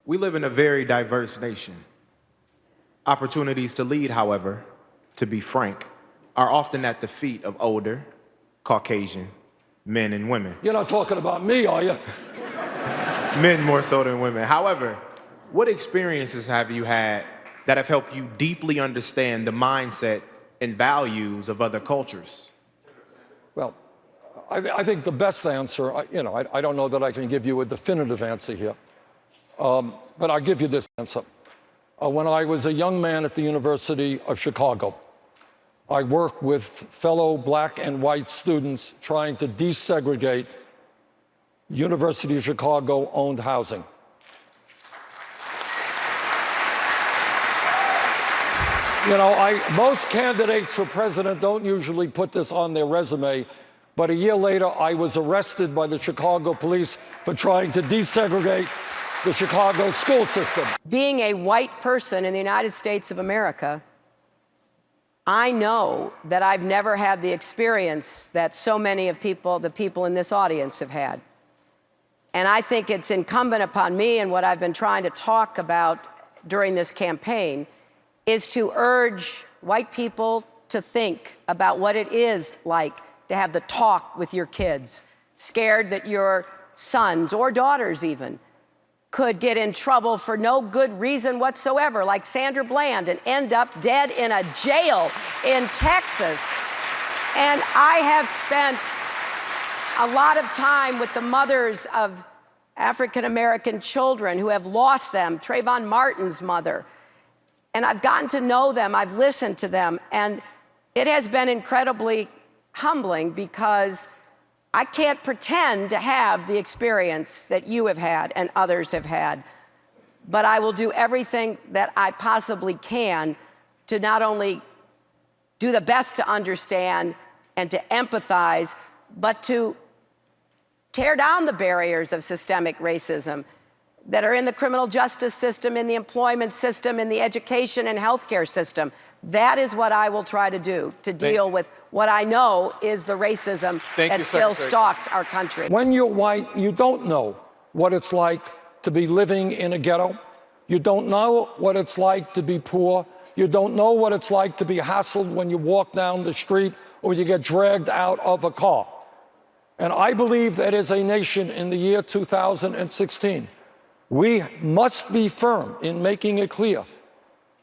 We live in a very diverse nation. Opportunities to lead, however, to be frank, are often at the feet of older, Caucasian men and women. You're not talking about me, are you? Men more so than women. However, what experiences have you had that have helped you deeply understand the mindset and values of other cultures? Well, I think the best answer, I don't know that I can give you a definitive answer here, but I'll give you this answer. When I was a young man at the University of Chicago, I worked with fellow black and white students trying to desegregate University of Chicago-owned housing. Most candidates for president don't usually put this on their resume, but a year later, I was arrested by the Chicago police for trying to desegregate the Chicago school system. Being a white person in the United States of America, I know that I've never had the experience that so many of the people in this audience have had. And I think it's incumbent upon me, and what I've been trying to talk about during this campaign, is to urge white people to think about what it is like to have the talk with your kids, scared that your sons or daughters even could get in trouble for no good reason whatsoever, like Sandra Bland, and end up dead in a jail in Texas. And I have spent a lot of time with the mothers of African-American children who have lost them, Trayvon Martin's mother. And I've gotten to know them, I've listened to them, and it has been incredibly humbling because I can't pretend to have the experience that you have had and others have had. But I will do everything that I possibly can to not only do the best to understand and to empathize, but to tear down the barriers of systemic racism that are in the criminal justice system, in the employment system, in the education and healthcare system. That is what I will try to do, to deal with what I know is the racism that still stalks our country. When you're white, you don't know what it's like to be living in a ghetto. You don't know what it's like to be poor. You don't know what it's like to be hassled when you walk down the street or you get dragged out of a car. And I believe that as a nation in the year 2016, we must be firm in making it clear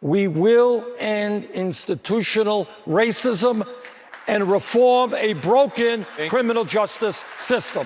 we will end institutional racism and reform a broken criminal justice system.